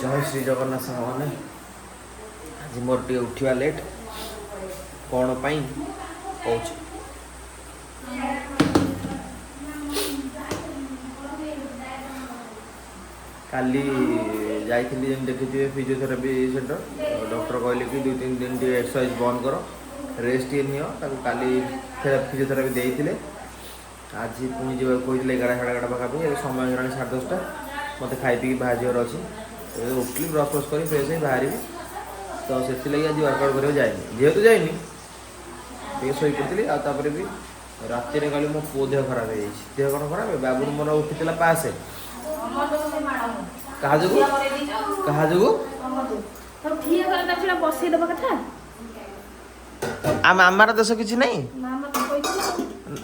जय श्री जगन्नाथ सामने आज मोर टे उठा लेट कौन पाई कौच काली जाइली देखिए फिजियोथेरापी सेंटर डॉक्टर कहले कि 2-3 दिन टी एक्सरसाइज बंद कर रेस्ट ये नियो काली फिजियोथेरापी देते आज पुणी जा कहते 11-11:30 पाखापी समय हो 10:30 मत खाई पी बाहर जीवर अच्छी उठली ब्रश ब्रश कर फ्रेश हो बाहर तो से आज वर्कआउट कर जाए जेहेतु जाइनी टे शो पड़ी आपर भी राति कल मो पु देह खराब है देह कौन खराब है बाबू मोर उठी पास कहा जो मामार दोष कि नहीं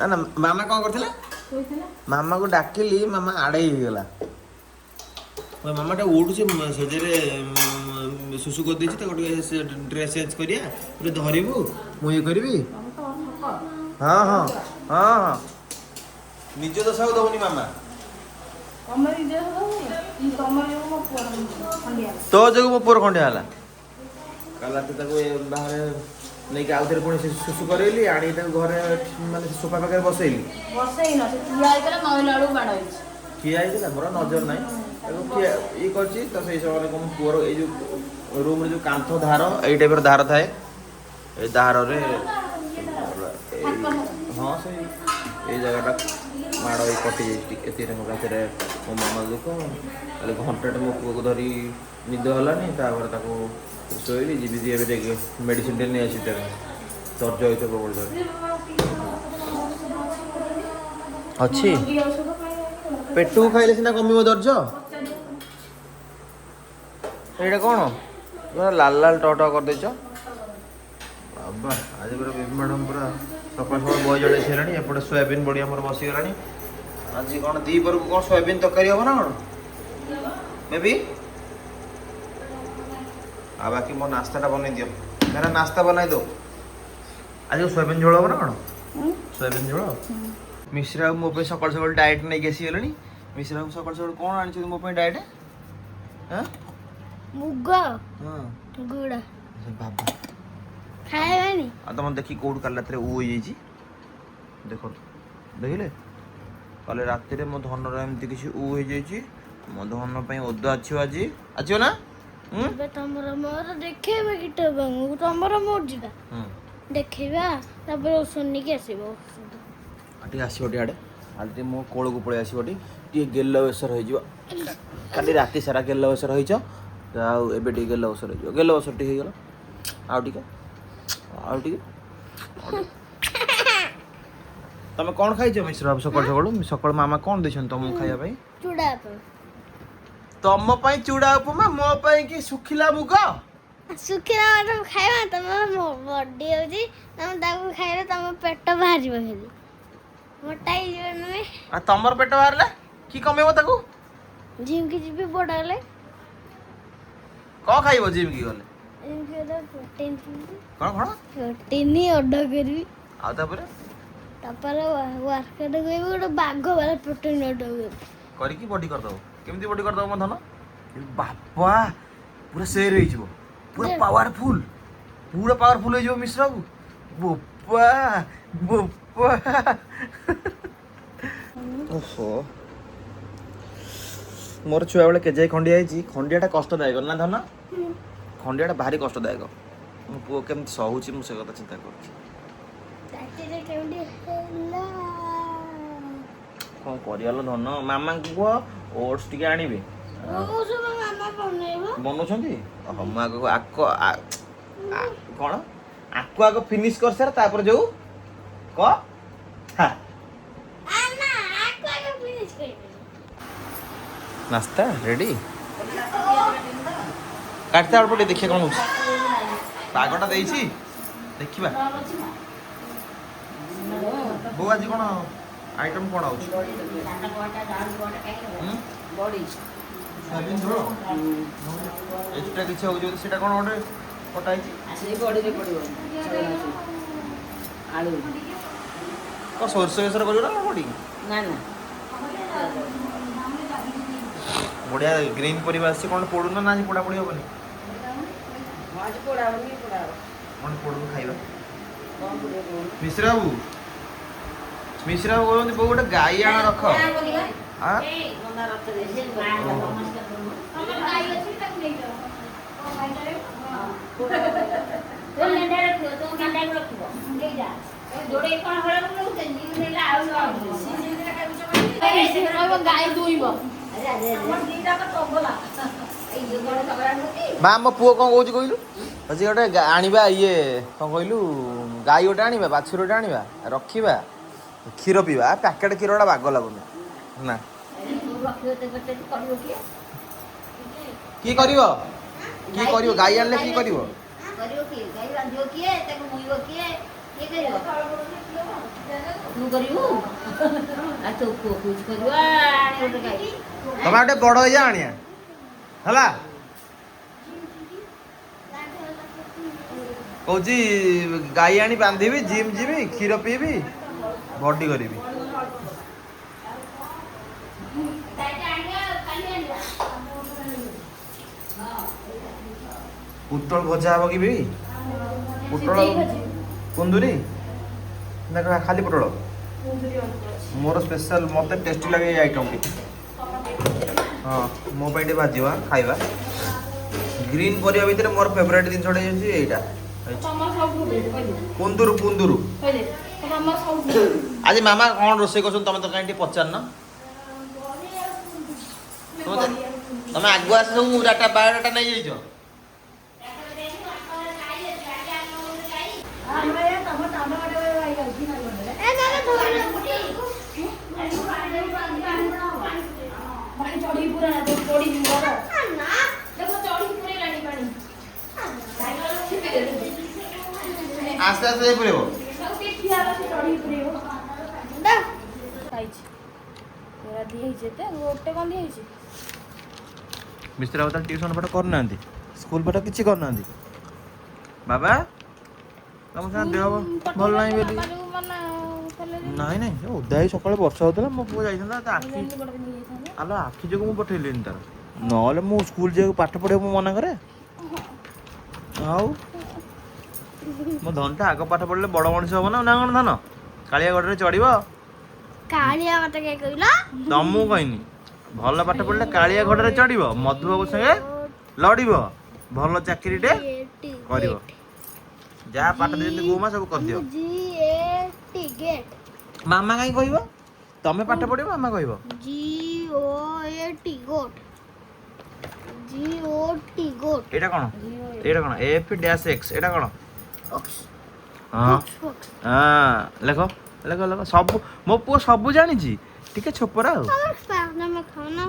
ना मामा कौन कर मामा को डाकिली मामा आड़े गला मामा टा उठू से सुसु कर ड्रेस चेंज करिया धरबू मुझे करी हाँ हाँ हाँ हाँ निज दोष दबनी मामा तो जो मो पुअर खंडिया है कल रात बाहर नहीं आउ थे पुणी सुसु करेली आनी घरे माने सोफा पाखे बसैली किया मोर नजर ना ये कर पुअर ये रूम जो कांथ धार ये टाइप धार थाए धार हाँ से ये जगह माड़ ये कटि जाए मो मन दुख कल घंटे मो पुआ को धरी निद है शोली जी मेडिसिन टे नहीं आसी दर्ज होते प्रबल अच्छी पेटू खाइले सीना कम दर्ज ये कौन लाल लाल टट कर बाबा आज पूरा बेबी मैडम पूरा सकाल सकाल बय जड़े सारे एपटे सोयाबीन बड़ी आम बसीगला आज कौन दीपर को कौन सोयाबीन तरकारी हम ना कौन बेबी आ बाकी मो नास्ता बन दियो मेरा नास्ता बनाई दो आज सोयाबीन झोल हम ना कौन सोयाबीन झोल मिश्रा मो पे सकाल सकाल डाएट नहीं आसी गले मिश्रा सकाल सकाल कौन आनी मो पे डाएट हाँ मुग हाँ गुड़ा बाबा खाएबानी आ तुम देखी कौट काल रात ऊ हो जाइए देख देखिले कल रात मो धनर एमती किसी ऊ हो जाइए मो धन पे ओद आज आज ना तमर मोर देखेबा किटे बांगु तमर मोर जिगा देखेबा तबर ओसन के आसीबो आटी आसीबो टियाडे आटी मो कोळ को पळे आसीबो टी गेल वेसर हो जिवो काली राति सारा गेल वेसर होइछ आ एबे टी गेल वेसर हो जिवो गेल वेसर टी हे गेल आउ टी तमे कौन खाइछ मिश्र सकाळ सकाळ सकाळ मामा कौन देछन तुमको खाया भाई चूड़ा तम पई चूड़ा उपमा मो पई की सुखिला मुग सुखिला मतलब खाइबा तम बॉडी होजी तम ताको खाइले तम पेट बाहरिबो हेली मोटाई जीवन में आ तमर पेट बाहरले की कमेबो ताको जिम की जीबी बडाले को खाइबो जिम की गले जिम के तो प्रोटीन कौन प्रोटीन ही ऑर्डर करबी आ तापर वर्कआउट करबी गोटे बाघ वाला प्रोटीन ऑर्डर करी की बॉडी कर दो केमती बॉडी कर दो मन धन बापा पूरा शेर हो जिवो पूरा पावरफुल हो जिवो मिश्रा बोपा बोपा ओहो मोर छुआ बेले केजे खंडिया है खंडियाटा कष्टदायक ना धन खंडियाटा भारी कष्टदायक मो पुओ केमती सहूची मु से कथा चिंता करछि कौन करियालो धन मामा को कह ओट्स टिके आनिबे बनौछंती हम आगो आको कौन आको आगो फिनिश कर सार तापर जो क हां नाश्ता रेडी काटते आड़पटे देखिए कौन पागटा देछि देखिबा बो आज कौन आइटम कौन आउछ सोयाबीन झोल एक्स्ट्रा किसी हो जो सेटा कौन गोटे कटा है बॉडी रे पड़िबो आलू को सोरस बेसर करियो ना बॉडी ना ना बढ़िया ग्रीन परिवा आसी कौन पड़ू ना आज पड़ा पड़ी हेनी आज पोड़ावनी पोड़ाव कौन पड़ू खाइबा कौन पुड़े कौन मिश्रा बाबू कहते बहुत गोटे गाई आण रख हाँ नंदा रक्त दे ଆମର ଗାଈ ଅଛି ତାକୁ ନେଇ ଯାଅ କଣ ଗାଈଟାରେ तो लेंडा रखियो तो गेंडा को रखियो ले जा जोड़े कोन हळ को नउतनी नेला आउ କହିବ ଗାଈ ଦୁଇବ अरे अरे मन दीटा का टोगला ए जो गोड़ झगड़ा होती माँ मो पुओ कौन कौच कहलु अच्छी गोटे आनिबा ये कौन कहलु गाई गोटे आनिबा बाछुर गोटे आनिबा रखिबा क्षीर पीवा पैकेट क्षीर गोटा बाग लगुना ना अरे तू रखियो ते बच्चे करियो की करिवो की करिवो गाई आनले की करिवो करियो की गाई बांधियो किए ताको मुइबो किए के करियो तू करियो आ तो को कुछ करियो आनी ओटे गाई तमे गोटे बड़ हो जा आनिया हला कौची गाई आनी बांधीबी जिम जीबी क्षीर पीबी बॉडी करीबी ताइटा आनिया खाली आनिया पुटल भजा हब कि भी पुटल कुंदुरी ना खाली पुटल मोर स्पेशल मत टेस्टी लगे ये आइटम टी हाँ मो पे भाजवा खाइबा ग्रीन परिया भितर मोर फेवरेट जिन छोड़े एटा कुंदुरु कुंदुरु आज मामा कौन रोसे कर तुम तो कहीं पचार न तुम आगु आस सब डाटा बायोडाटा नहीं जाइछ हमरा या टमाटो आई गई ना ଏ ଦାଦା ଧୋଇଲ पानी चढ़ी पूरा ना तो पड़ी जीवर ନା देखो चढ़ी पूरे लानी पानी आस्ते आस्ते पड़े सब के खियाला से चढ़ी पूरे हो ଦା खाइछ तेरा दिए जेते गोटे कोन दिए छि मिस्टर बता ट्यूशन पाठ करना स्कूल पाठ किसी करना बाबा तुम साथ देह भल नहीं बोली नहीं नहीं उदा ही सकाଳେ ବର୍ଷା होता मो पुआ जाइछन आखि आलो आखि जो मु पठेलिन तार नले मु स्कूल जे पाठ पढे मु मना करे आउ मो धनटा आग पाठ पढले बड़ मनुष्य हो ना कोन धन कालिया गडरे चढ़िबो କାଳିଆ ମତେ କିଏ କହିଲ ତମୁ କହିନି ଭଲ ପାଠ ପଢିଲେ କାଳିଆ ଘୋଡାରେ ଚଢିବ ମଧୁବାବୁ ସାଙ୍ଗେ ଲଢିବ ଭଲ ଚାକିରିଟେ କରିବ ଯାହା ପାଠ ଦେଇଛନ୍ତି ଗୋମା ସବୁ କରିଦିଅ GAT ଗେଟ୍ ମାମା କାଇଁ କହିବ ତମେ ପାଠ ପଢିବ ମାମା କହିବ GOAT ଗୋଟ୍ GOT ଗୋଟ୍ ଏଇଟା କଣ F ଡ୍ୟାଶ X ଏଇଟା କଣ ଫକ୍ସ ହଁ ଫକ୍ସ ହଁ ଲେଖ ଲେଖ ଲେଖ ସବୁ ମୋ ପୁଅ ସବୁ ଜାଣିଛି ଟିକେ ଛୋପରା ଆଉ ତମର ତମେ ଖାଅ ନା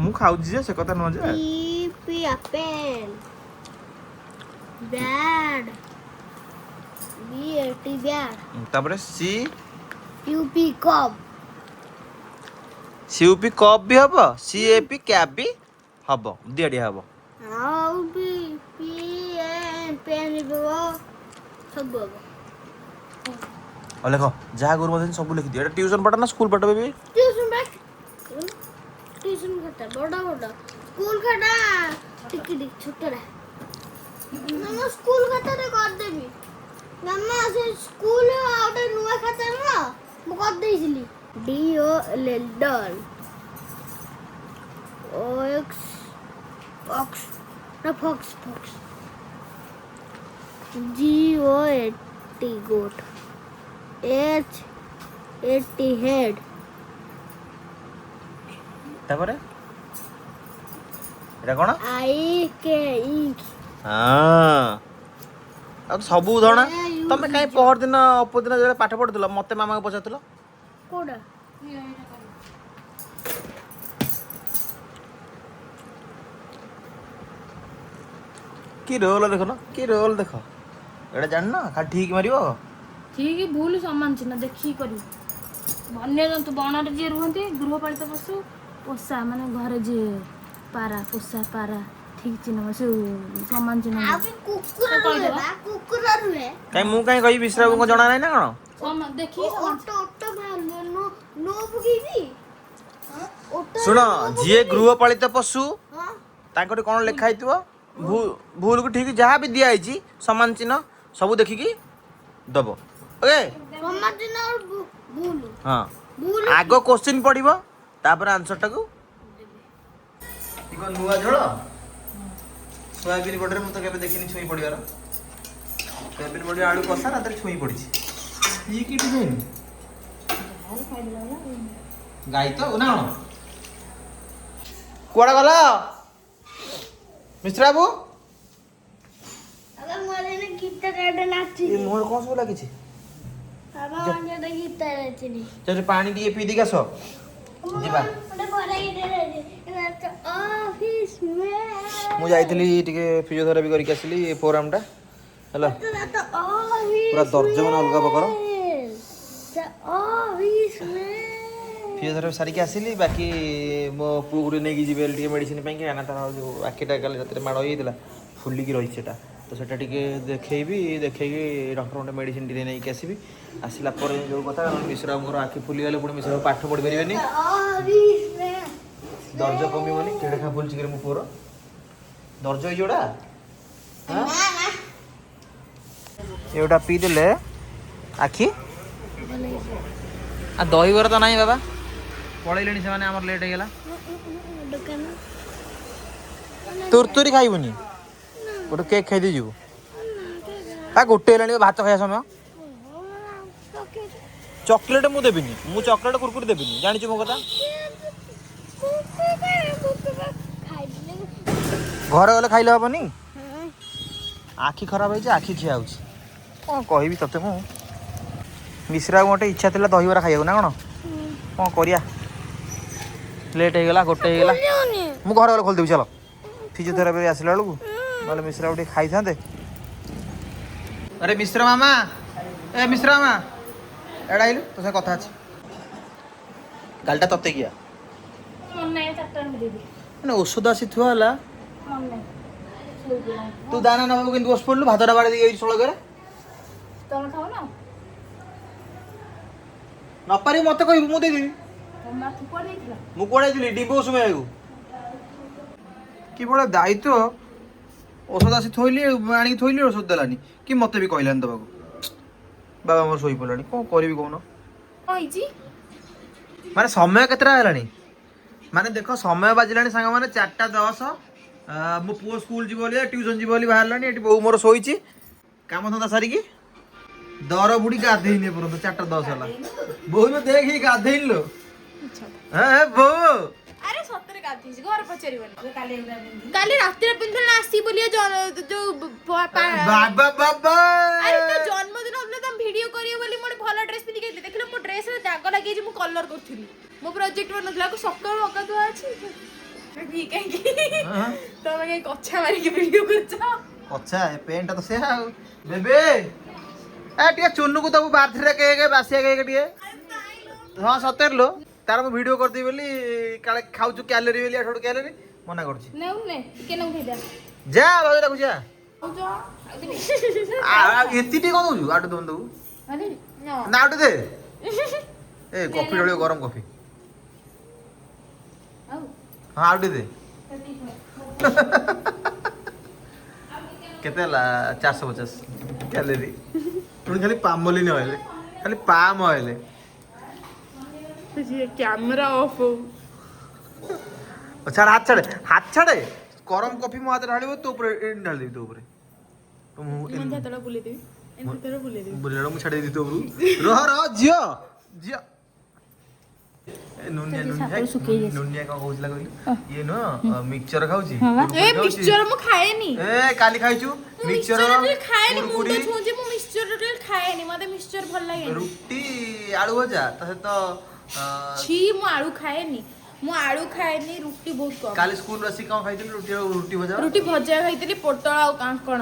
ମୁଁ ଖାଉଛି ଯେ ସେ କଥା ନୁହଁ ଯେ P apple bad BAT bad ତାପରେ UP cup CUP କପ୍ ବି ହବ CAP କ୍ୟାପ୍ ବି ହବ ଦିଆଡି ହବ ଆଉ ବି ପେନ୍ ବି ସବୁ ହବ ଆଉ ଲେଖ ଯାହା ଗୁରୁ ମଧ୍ୟ ସବୁ ଲେଖିଦିଅ ଏଇଟା ଟ୍ୟୁସନ୍ ପାଠ ନା ସ୍କୁଲ ପାଠ ବି ଟ୍ୟୁସନ୍ ଖାତା ବଡ଼ ବଡ଼ ସ୍କୁଲ ଖାତା ଟିକି ଟିକି ଛୋଟଟା ମାମା ସ୍କୁଲ ଖାତାରେ କରିଦେବି ମାମା ସେ ସ୍କୁଲ ଆଉ ଗୋଟେ ନୂଆ ଖାତା ନୁହଁ ମୁଁ କରିଦେଇଥିଲି DOL ଡଲ୍ OX ଫକ୍ସ ନା ଫକ୍ସ GOAT ଗୋଟ୍ HAT head ତାପରେ ଏଟା କଣ IK ink ହଁ ଆଉ ସବୁ ଧଣା ତମେ କାଇଁ ପହରଦିନ ଅପରଦିନ ଯେତେବେଳେ ପାଠ ପଢୁଥିଲ ମତେ ମାମାକୁ ପଚାରୁଥିଲ କୋଉଟା କି ରୋଲ ଦେଖ ନା କି ରୋଲ ଦେଖ ଏଇଟା ଜାଣିନ ଖାଲି ଠିକ ମାରିବ ठीक भूल समान चिन्ह देखी करी वन्यजंतु बणरे जी रुहंती गृहपालित पशु पोषा माने घर जे पारा पोषा पारा ठीक चिन्ह से समान चिन्ह ଆଉ ବି କୁକୁର ରୁହେ ବା କୁକୁର ରୁହେ କାଇଁ ମୁଁ କାଇଁ କହିବି ବିଶ୍ରାମକୁ ଜଣା ନାହିଁ ନା କଣ देखी ଅଟୋ ଅଟୋ ବାହାରିଲେ नो नो ପକେଇବି ଶୁଣ ଯିଏ ଗୃହପାଳିତ ପଶୁ ହଁ ତାଙ୍କଠି କ'ଣ ଲେଖା ହେଇଥିବ ଭୁଲକୁ ଠିକ୍ ଯାହା ବି ଦିଆହେଇଛି ସମାନ ଚିହ୍ନ ସବୁ ଦେଖିକି ଦବ ଓକେ। ସମାନ ଚିହ୍ନ ଆଉ ଭୁଲ ହଁ ଭୁଲ ଆଗ କୋଶ୍ଚିନ୍ ପଡ଼ିବ ତାପରେ ଆନ୍ସରଟାକୁ କ'ଣ ନୂଆ ଝୋଳ ସୋୟାବିନ ବଡ଼ିରେ ମୁଁ ତ କେବେ ଦେଖିନି ଛୁଇଁ ପଡ଼ିବାର। ସୋୟାବିନ ବଡ଼ି ଆଳୁ କଷା ତା ଦେହରେ ଛୁଇଁ ପଡ଼ିଛି ଇଏ କି ଡିଜାଇନ୍ ଗାଈ ତ ନା କ'ଣ କୁଆଡ଼େ ଗଲ ମିଶ୍ର ବାବୁ? ଆବେ ମୋର ଏନେ ଗୀତ ଗାଇতে ନାଚି ଏ ମୁହଁରେ କ'ଣ ସବୁ ଲାଗିଛି? ବାବା ମାନେ ଗୀତ ଗାଇଥିଲି ଚାଲ ପାଣି ଟିକେ ପିଇ ଦେଇକି ଆସ ଯିବା। ଗୋଟେ ବড় ଗୀତ ଗାଇଥିଲି ଅଫିସ ମେ ମୁଁ ଯାଇଥିଲି ଟିକେ ଫିଜିଓଥେରାପି କରିକି ଆସିଲି ଏ ପ୍ରୋଗ୍ରାମଟା ହେଲା ପୁରା ଦର୍ଜ ମାନେ ଅଲଗା ପ୍ରକାର ଫିଜିଓଥେରାପି ସାରିକି ଆସିଲି। ବାକି ମୋ ପୁଅ ଗୋଟେ ନେଇକି ଯିବେ ଟିକେ ମେଡ଼ିସିନ ପାଇଁକି କାହିଁକିନା ତାର ଯେଉଁ ଆଖିଟା କାଲି ରାତିରେ ମାଡ଼ ହେଇଯାଇଥିଲା ଫୁଲିକି ରହିଛି ସେଟା ତ ସେଟା ଟିକେ ଦେଖେଇବି ଦେଖେଇକି ଡକ୍ଟର ଗୋଟେ ମେଡ଼ିସିନ ଟିକେ ନେଇକି ଆସିବି। ଆସିଲା ପରେ ଯେଉଁ କଥା ମିଶ୍ରବାବୁଙ୍କର ଆଖି ଫୁଲିଗଲେ ପୁଣି ମିଶ୍ରବାବୁ ପାଠ ପଢ଼ି ପାରିବେନି ଦର୍ଜ କମିବନି କେଡ଼େ ଖା ଫୁଲିଛି କି ମୋ ପୁଅର ଦର୍ଜ ହେଇଛି ଯୋଉଟା ଏଗୁଡ଼ା ପିଇଦେଲେ ଆଖି ଆଉ ଦହିବରା ତ ନାହିଁ ବାବା ପଳେଇଲେଣି ସେମାନେ ଆମର ଲେଟ୍ ହେଇଗଲା। ତୁରତୁରି ଖାଇବୁନି ଗୋଟେ କେକ୍ ଖାଇଦେଇ ଯିବୁ ଗୋଟେ ହେଲାଣି ଭାତ ଖାଇବା ସମୟ। ଚକୋଲେଟ୍ ମୁଁ ଦେବିନି ମୁଁ ଚକୋଲେଟ୍ କୁରକୁରି ଦେବିନି ଜାଣିଛୁ ମୋ କଥା। ଘରେ ଗଲେ ଖାଇଲେ ହବନି ଆଖି ଖରାପ ହେଇଛି ଆଖି ଖିଆ ହେଉଛି କ'ଣ କହିବି ତତେ ମୁଁ। ମିଶ୍ରା ଗୋଟେ ଇଚ୍ଛା ଥିଲା ଦହିବରା ଖାଇବାକୁ ନା କ'ଣ କରିବା ଲେଟ୍ ହେଇଗଲା ଗୋଟେ ହେଇଗଲା ମୁଁ ଘରେ ଗଲେ ଖୋଲିଦେବି ଚାଲ ଫିଜିଓଥେରାପି ଆସିଲା ବେଳକୁ ନହେଲେ ମିଶ୍ରା ଟିକେ ଖାଇଥାନ୍ତେ। ଆରେ ମିଶ୍ର ମାମା ଏ ମିଶ୍ର ମାମା ଏଇଟା ଆଇଲୁ ତୋ ସାଙ୍ଗେ କଥା ଅଛି ଗାଲିଟା ତତେ କିଆ ମାନେ ଔଷଧ ଆସି ଥୁଆ ହେଲା ତୁ ଦାନା ନେବାକୁ କିନ୍ତୁ ବସି ପଡ଼ିଲୁ ଭାତଟା ବାଡ଼ି ଦେଇକି ସଳକରେ ନପାରିବି ମତେ କହିବୁ ମୁଁ ଦେଇଦେବି। ମୁଁ କୁଆଡ଼େ ଯାଇଥିଲି ଡିମ୍ବ ସୁମେଇବାକୁ କି ଭଳିଆ ଦାୟିତ୍ୱ ଔଷଧ ଆସି ଥୋଇଲି ଆଣିକି ଥୋଇଲି ଔଷଧ ଦେଲାନି କି ମତେ ବି କହିଲାନି ଦେବାକୁ। ବାବା ମୋର ଶୋଇ ପଡ଼ିଲାଣି କ'ଣ କରିବି କହୁନ ମାନେ ସମୟ କେତେଟା ହେଲାଣି ମାନେ ଦେଖ ସମୟ ବାଜିଲାଣି ସାଙ୍ଗମାନେ 4:10 ମୋ ପୁଅ ସ୍କୁଲ ଯିବ ବୋଲି ଟ୍ୟୁସନ୍ ଯିବ ବୋଲି ବାହାରିଲାଣି ଏଠି ବୋଉ ମୋର ଶୋଇଛି କାମ ଧନ୍ଦା ସାରିକି ଦର ବୁଢ଼ୀ ଗାଧେଇନି ଏପର୍ଯ୍ୟନ୍ତ 4:10 ହେଲା ବୋଉ ଦେଖି ଗାଧେଇନି ଲୋ ବୋଉ ଆରେ ସତରେ ଗାଧେଇଛି ଘରେ ପଚାରିବନି କାଲି ରାତିରେ ପିନ୍ଧିଲା ଆସି ବୋଲି ଯୋଉ ବାବା ବାବା ଆରେ ତ ଜନ୍ମଦିନ ହଉଥିଲା ତମ ଭିଡିଓ କରିବ ବୋଲି ମୁଁ ଭଲ ଡ୍ରେସ୍ ପିନ୍ଧିକି ଯାଇଥିଲି ଦେଖିଲ ମୋ ଡ୍ରେସରେ ଦାଗ ଲାଗିଯାଇଛି ମୁଁ କଲର କରୁଥିଲି ମୋ ପ୍ରୋଜେକ୍ଟ ବନଉଥିଲା ସକାଳୁ ଅଗାଧୁଆ ଅଛି କାହିଁକି ତମେ କାହିଁ କଛା ମାରିକି ଭିଡିଓ କରୁଛ କଛା ଏ ପେଣ୍ଟଟା ତ ସେ ଆଉ ବେବେ ଏ ଟିକେ ଚୁନୁକୁ ଦବୁ ବାର୍ଥଡେ କେକ୍ ବାସିଆ କେକ୍ ଟିକେ ହଁ ସତରେ ଲୋ ତାର ମୁଁ ଭିଡିଓ କରିଦେବି ବୋଲି କାଳେ ଖାଉଛୁ କ୍ୟାଲୋରି ବୋଲି ଆଠୁ କ୍ୟାଲୋରି ମନା କରୁଛି ଟିକେ ନଉ ଖାଇଦା ଯା ଭାଉଜ ଡାକୁ ଯା ଏତି ଟିକେ କ'ଣ ଦଉଛୁ ଆଠୁ ଦବୁ ଦବୁ ନା ଆଠୁ ଦେ ଏ କଫି ଢଳିବ ଗରମ କଫି ହଁ ଆଉ ଟିକେ ଦେ କେତେ ହେଲା 450 କ୍ୟାଲୋରି ପୁଣି ଖାଲି ପାମୋଲିନ ଅଏଲ ଖାଲି ପାମ ଅଏଲ କ୍ୟାମେରା ଅଫ୍ ଛାଡ ହାତ ଛାଡେ ଗରମ କଫି ମୋ ହାତରେ ଢାଳିବ ତୋ ଉପରେ ଢାଳିଦେବି ତୋ ଉପରେ ବୁଲେଇଲା ମୁଁ ଛାଡ଼ି ଦେଇଛି ତୋ ଉପରୁ ରହ ଝିଅ ଝିଅ ନୁନିଆ କ'ଣ କହୁଥିଲା କହିଲୁ ଇଏ ନୁହଁ ମିକ୍ସଚର ଖାଉଛି ମିକ୍ସଚର ମୁଁ ଖାଏନି ଏ କାଲି ଖାଇଛୁ ମିକ୍ସଚର ଖାଏନି ମୁଁ ମିକ୍ସଚର ଖାଏନି ମତେ ମିକ୍ସଚର ଭଲ ଲାଗେ ରୁଟି ଆଳୁ ଭଜା ତା ସହିତ छी ମୁଁ ଆଳୁ ଖାଏନି ରୁଟି ବହୁତ କମ କାଲି ସ୍କୁଲ ଆସିକି କ'ଣ ଖାଇଥିଲି ରୁଟି ଭଜା ଖାଇଥିଲି ପୋଟଳ ଆଉ କାଙ୍କଣ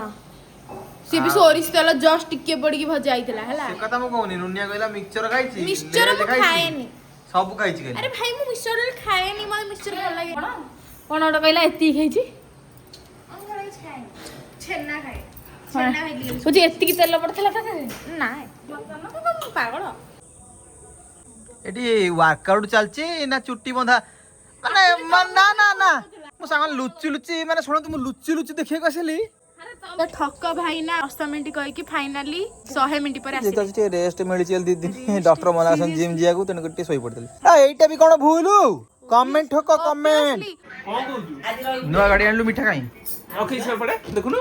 ସିଏ ବି ସୋରିଷ ତେଲ ଜଷ୍ଟ ଟିକେ ପଡିକି ଭଜା ହେଇଥିଲା ହେଲା ସେ କଥା ମୁଁ କହୁନି ନୁନିଆ କହିଲା ମିକ୍ସଚର ଖାଇଛି ମିକ୍ସଚର ମୁଁ ଖାଏନି ସବୁ ଖାଇଛି କାଲି ଆରେ ଭାଇ ମୁଁ ମିକ୍ସଚର ଖାଏନି ମତେ ମିକ୍ସଚର ଭଲ ଲାଗେ କଣ ଗୋଟେ କହିଲା ଏତିକି ଖାଇଛି ଛେନା ଖାଏ ଛେନା ଖାଇଥିଲି ବୁଝି ଏତିକି ତେଲ ପଡିଥିଲା ତା ନା ପାଗଳ ଏଠି ୱାର୍କଆଉଟ ଚାଲିଛି ନା ଚୁଟି ବନ୍ଧା ନା ନା ନା ମୁଁ ସାଙ୍ଗ ଲୁଚି ଲୁଚି ମାନେ ଶୁଣନ୍ତୁ ମୁଁ ଲୁଚି ଲୁଚି ଦେଖିବାକୁ ଆସିଲି ତ ଠକ ଭାଇ ନା 10 ମିନିଟ୍ କହିକି ଫାଇନାଲି 100 ମିନିଟ୍ ପରେ ଆସିଲେ। ଟିକେ ରେଷ୍ଟ ମିଳିଛି 2 ଦିନ ଡକ୍ଟର ମନା କରିଛନ୍ତି ଜିମ୍ ଯିବାକୁ ତେଣୁ କରି ଟିକେ ଶୋଇ ପଡିଥିଲି। ଏଇଟା ବି କଣ ଭୁଲ କମେଣ୍ଟ ଠକ କମେଣ୍ଟ। କଣ କହୁଛୁ ନୂଆ ଗାଡି ଆଣିଲୁ ମିଠା କାଇଁ ରଖିଛି ସେପଟେ ଦେଖୁନୁ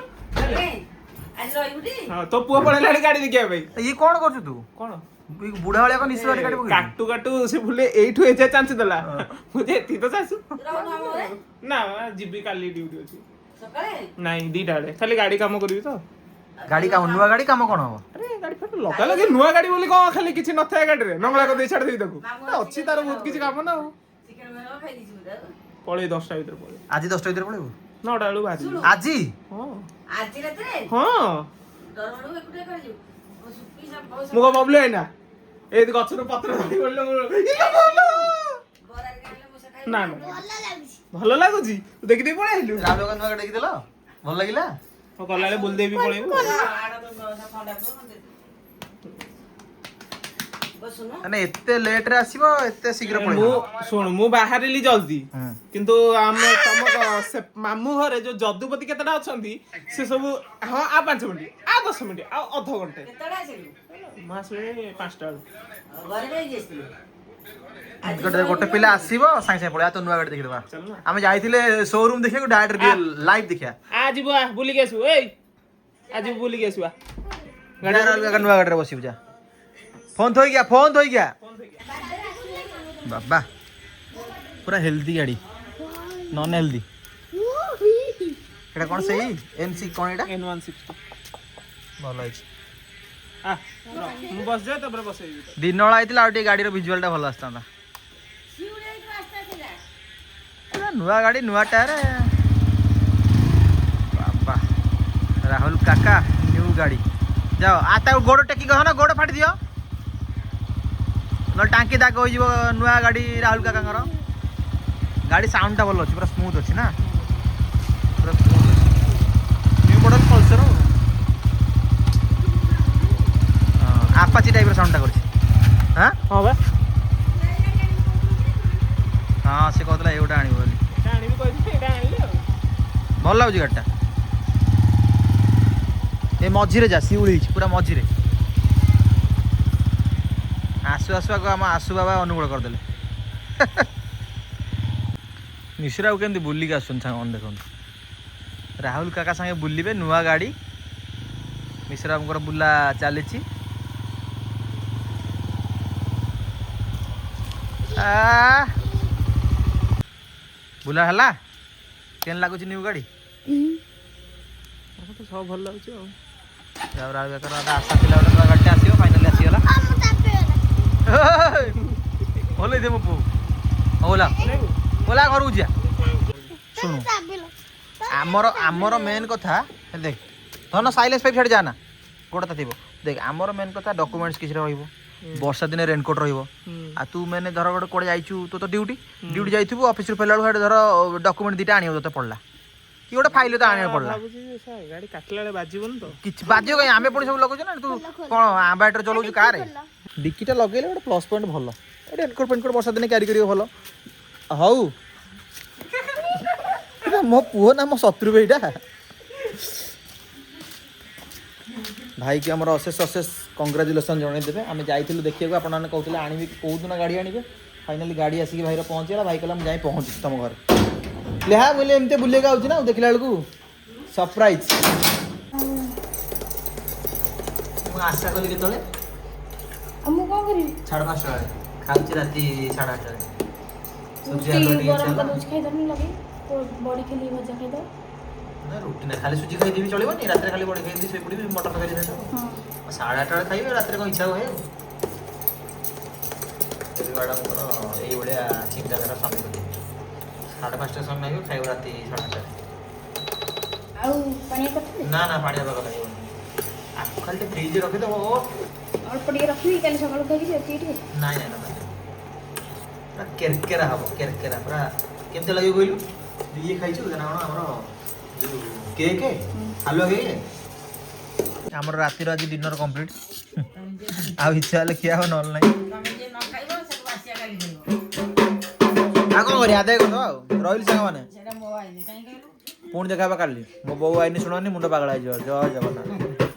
ଆଜି ରହିବୁ ଟି? ହଁ ତୋ ପୁଅ ପଳେଇଲାଣି ଗାଡି ଦେଖିବା ପାଇଁ ଇଏ କଣ କରୁଛୁ ତୁ କଣ ବୁଢା ଭଳିଆ କଣ ନିଶ ଗାଡି ପକେଇଛୁ? କାଟୁ କାଟୁ ସେ ଭୁଲେ ଏଇଠୁ ଏଯାଏ ଚାନ୍ସ ଦେଲା ମୁଁ ଯେ ଏତିକି ତ ଚାନ୍ସ ରହୁନୁ ଆମ ଘରେ? ନା ଯିବି କାଲି ଡ୍ୟୁଟି ଅଛି ସକାଳେ? ନାଇଁ 2ଟା ବେଳେ ଖାଲି ଗାଡି କାମ କରିବି ତ ଗାଡି କାମ ନୂଆ ଗାଡି କାମ କଣ ହବ? ଆରେ ଗାଡି ଫାଟ ଲଗା ଲଗି ନୂଆ ଗାଡି ବୋଲି କଣ ଖାଲି କିଛି ନଥାଏ ଗାଡିରେ ନଙ୍ଗଳା କରିଦେଇ ଛାଡି ଦେବି ତାକୁ ଅଛି ତାର ବହୁତ କିଛି କାମ ନା ଆଉ ଚିକେନ ମେନ ଖାଇ ଦେଇଛି ବୋଧେ ଆଉ। ପଳେଇ 10ଟା ଭିତରେ ପଳେଇ ଆଜି 10ଟା ଭିତରେ ପଳେଇବୁ 9ଟା ବେଳକୁ ବାହାରିବି ଆଜି? ହଁ ଆଜି ରାତିରେ ହଁ ଡର ମାଡୁ ଏକୁଟିଆ କରିଯିବୁ ମୋ ସୁପି ସାପ ମୁଁ କଣ ବବଲୁ ହେଇନା ଏଇ ଗଛରୁ ପତ୍ର ଧରି ପଡିଲେ ବରାରେ ଖାଇଲେ ମୂଷା ଖାଇବ ନା ନା ଭଲ ଲାଗୁଛି। ଭଲ ଲାଗୁଛି ତୁ ଦେଖିଦେଇ ପଳେଇ ଆସିଲୁ ରାହୁଲ ନୂଆ ଗାଡି ଦେଖିଦେଲ ଭଲ ଲାଗିଲା? ହଁ ଗଲାବେଳେ ବୁଲି ଦେଇକି ପଳେଇବୁ ଆଡ ତ ଥଣ୍ଡା ପିବ ମତେ ବସୁନ ମାନେ ଏତେ ଲେଟ ରେ ଆସିବ ଏତେ ଶୀଘ୍ର ମୁଁ ପଳେଇବ? ଶୁଣ ମୁଁ ବାହାରିଲି ଜଲ୍ଦି ହୁଁ। କିନ୍ତୁ ଆମ ତମ ସେ ମାମୁଁ ଘରେ ଯୋଉ ଯଦୁପତି କେତେଟା ଅଛନ୍ତି ସେ ସବୁ ହଁ ଆଉ 5 ମିନିଟ୍ ଆଉ 10 ମିନିଟ୍ ଆଉ ଅଧଘଣ୍ଟେ କେତେବେଳେ ଆସିଲୁ? ମୁଁ ଆସିବି 5ଟା ବେଳକୁ ଘରେ ଯାଇକି ଆସିଥିଲୁ? ଗୋଟେ ପିଲା ଆସିବ ସାଙ୍ଗେ ସାଙ୍ଗେ ପଳେଇବା ତ ନୂଆ ଗାଡି ଦେଖିଦବା। ଚାଲୁନ। ଆମେ ଯାଇଥିଲେ ଶୋରୁମ ଦେଖିବାକୁ ଡାଇରେକ୍ଟ ଲାଇଭ ଦେଖିବା। ଆ ଯିବୁ ଆ ବୁଲିକି ଆସିବୁ ଏଇ ଆଜି ବୁଲିକି ଆସିବା ନୂଆ ଗାଡିରେ ବସିବୁ ଯା ଫୋନ ଥୋଇକିଆ ବାବା ପୁରା ହେଲ୍ଦି ଗାଡି ନନ୍ ହେଲ୍ଦି ଏଟା କଣ ସେଇ MC କଣ ଏଟା N160 ଭଲ ହେଇଛି। ଆ ମୁଁ ବସିଯାଏ ତାପରେ ବସେଇବି ଦିନ ବେଳା ହେଇଥିଲା ଆଉ ଟିକେ ଗାଡିର ଭିଜୁଆଲ ଟା ଭଲ ଆସିଥାନ୍ତା। ପୁରା ନୂଆ ଗାଡି ନୂଆ ଟାୟାର ବାବା ରାହୁଲ କାକା ନ୍ୟୁ ଗାଡି ଯାଅ ଆ ତାକୁ ଗୋଡ ଟେକିକି କହ ନା ଗୋଡ ଫାଟି ଦିଅ ନହେଲେ ଟାଙ୍କି ଦାଗ ହେଇଯିବ ନୂଆ ଗାଡି ରାହୁଲ କାକାଙ୍କର। ଗାଡି ସାଉଣ୍ଡ ଟା ଭଲ ଅଛି ପୁରା ସ୍ମୁଥ ଅଛି ନା ପୁରା ସ୍ମୁଥ ଅଛି ନ୍ୟୁ ମଡେଲ ପଲ୍ସର ଆପାଚି ଟାଇପର ସାଉଣ୍ଡ ଟା କରୁଛି ହଁ ହଁ ବା ହଁ ସେ କହୁଥିଲା ଏଇଟା ଆଣିବ ବୋଲି ଏଇଟା ଆଣିବି କହିଥିଲି ଏଇଟା ଆଣିଲି ଆଉ ଭଲ ଲାଗୁଛି ଗାଡ଼ିଟା ଏ ମଝିରେ ଯା ଶିଉଳି ହେଇଛି ପୁରା ମଝିରେ ଆସୁ ଆସୁଆକୁ ଆମ ଆସୁ ବାବା ଅନୁକୂଳ କରିଦେଲେ ମିଶ୍ରାକୁ କେମିତି ବୁଲିକି ଆସୁଛନ୍ତି ସାଙ୍ଗମାନେ ଦେଖନ୍ତୁ ରାହୁଲ କାକା ସାଙ୍ଗେ ବୁଲିବେ ନୂଆ ଗାଡ଼ି ମିଶ୍ରାଙ୍କର ବୁଲା ଚାଲିଛି ବୁଲା ହେଲା କେନ୍ ଲାଗୁଛି ନ୍ୟୁ ଗାଡ଼ି ତ ସବୁ ଭଲ ଲାଗୁଛି ଆଉ ରାହୁଲ କାକାର ଆଶା ଥିଲା ଗୋଟେ ନୂଆ ଗାଡ଼ିଟେ ଆସିବ ଫାଇନାଲି ଆସିଗଲା ଭଲ ହେଇଥିବ ମୋ ପୁଅ ଓଲା ଓଲା ଘରକୁ ଯିବା ଶୁଣୁ ଆମର ମେନ୍ କଥା ଦେଖ ଧନ ସାଇଲେନ୍ସ ପାଇପ୍ ଛାଡ଼ି ଯାଆନା ଗୋଟା ଥିବ ଦେଖ ଆମର ମେନ୍ କଥା ଡକୁମେଣ୍ଟସ୍ କିଛି ରହିବ ବର୍ଷା ଦିନେ ରେନକୋଟ୍ ରହିବ ଆଉ ତୁ ମାନେ ଧର ଗୋଟେ କୁଆଡ଼େ ଯାଇଛୁ ତୁ ତ ଡ୍ୟୁଟି ଯାଇଥିବୁ ଅଫିସରୁ ଫେରିଲା ବେଳକୁ ଧର ଡକୁମେଣ୍ଟ ଦୁଇଟା ଆଣିବାକୁ ତୋତେ ପଡ଼ିଲା କି ଗୋଟେ ଫାଇଲ ତ ଆଣିବାକୁ ପଡ଼ିଲା ଗାଡି କାଟିଲା ବେଳେ ବାଜିବନି ତ କିଛି ବାଜିବ କାହିଁ ଆମେ ପୁଣି ସବୁ ଲଗାଉଛୁ ନା ତୁ କ'ଣ ଆମ୍ବାଟରେ ଚଲାଉଛୁ କାରେ ଡିକିଟା ଲଗେଇଲେ ଗୋଟେ ପ୍ଲସ୍ ପଏଣ୍ଟ ଭଲ ରେନକୋଟ୍ ଫେନକୋଟ୍ ବର୍ଷା ଦିନେ କ୍ୟାରି କରିବ ଭଲ ହଉ ମୋ ପୁଅ ନା ମୋ ଶତ୍ରୁ ଏଇଟା ଭାଇକି ଆମର ଅଶେଷ କଂଗ୍ରାଚୁଲେସନ୍ ଜଣେଇଦେବେ ଆମେ ଯାଇଥିଲୁ ଦେଖିବାକୁ ଆପଣମାନେ କହୁଥିଲେ ଆଣିବି କେଉଁଦିନ ଗାଡ଼ି ଆଣିବେ ଫାଇନାଲି ଗାଡ଼ି ଆସିକି ଭାଇର ପହଞ୍ଚିଗଲା ଭାଇ କହିଲା ମୁଁ ଯାଇ ପହଞ୍ଚୁଛି ତମ ଘରେ ଲେହା ବୋଇଲେ ଏମିତି ବୁଲିବାକୁ ଆଉଛି ନା ଦେଖିଲା ବେଳକୁ ସରପ୍ରାଇଜ୍ ମୁଁ ଆଶା କଲି କେତେବେଳେ ଆଉ ମୁଁ କ'ଣ କରିବି 5:30 ବେଳେ ଖାଉଛି ରାତି 8:30ରେ ସୁଜି ରୁଟି ଆଲୁଆ ଟିକେ ଗରମ ଇଚ୍ଛା କରିଦେଉଛି ଖାଇଦେବି ଲଗେଇ ବଡ଼ି ଖାଲି ଭଜା ଖାଇଦେବ ନା ରୁଟି ନା ଖାଲି ସୁଜି ଖାଇଦେବି ଚଳିବନି ରାତିରେ ଖାଲି ବଡ଼ି ଖାଇଦେବି ଶୋଇପଡ଼ିବି ମଟର ତରକାରୀ ଖାଇଦେବ ହଁ 8:30 ବେଳେ ଖାଇବେ ରାତିରେ କ'ଣ ଇଚ୍ଛା ହୁଏ ଏବେ ମ୍ୟାଡ଼ାମଙ୍କର ଏଇଭଳିଆ ଚିନ୍ତାଧାରା ସ୍ୱାମୀ ପ୍ରତି 5:30 ସମୟ ଲାଗିବ ଖାଇବ ରାତି 8:30 ଆଉ ପାଣିଆ କରିଥିଲି ନା ନା ପାଣି ପାଗ ଲାଗିବନି ଆକୁ ଖାଲି ଟିକେ ଫ୍ରିଜରେ ରଖିଦେବ ଅଳ୍ପ ଟିକେ ରଖିବି କାଲି ସକାଳୁ ଖାଇକି ଟିକେ ନାଇଁ ନାଇଁ ନା ପୁରା କେରକେରା ହବ କେରକେରା ପୁରା କେମିତି ଲାଗିବ କହିଲୁ ଇଏ ଖାଇଛୁ ନା କ'ଣ ଆମର ଯେଉଁ କେକ୍ ହାଲୁଆ କେକ୍ ଆମର ରାତିର ଆଜି ଡିନର କମ୍ପ୍ଲିଟ୍ ଆଉ ଇଚ୍ଛା ହେଲେ ଖିଆ ହବ ନହେଲେ ନାହିଁ ତମେ ଯିଏ ନ ଖାଇବ ସେ ବାସିଆ କାଲି ଖାଇବ ଆଉ କ'ଣ କରିବା ଆଦାୟ କରିଦେବା ଆଉ ରହିଲି ସାଙ୍ଗମାନେ ସେଇଟା ମୋ ଆଇନି କାହିଁ କହିଲୁ ପୁଣି ଦେଖା ହେବା କାଲି ମୋ ବୋଉ ଆଇନି ଶୁଣନି ମୁଣ୍ଡ ପାଗଳ ହେଇଯିବ ଜୟ ଜଗନ୍ନାଥ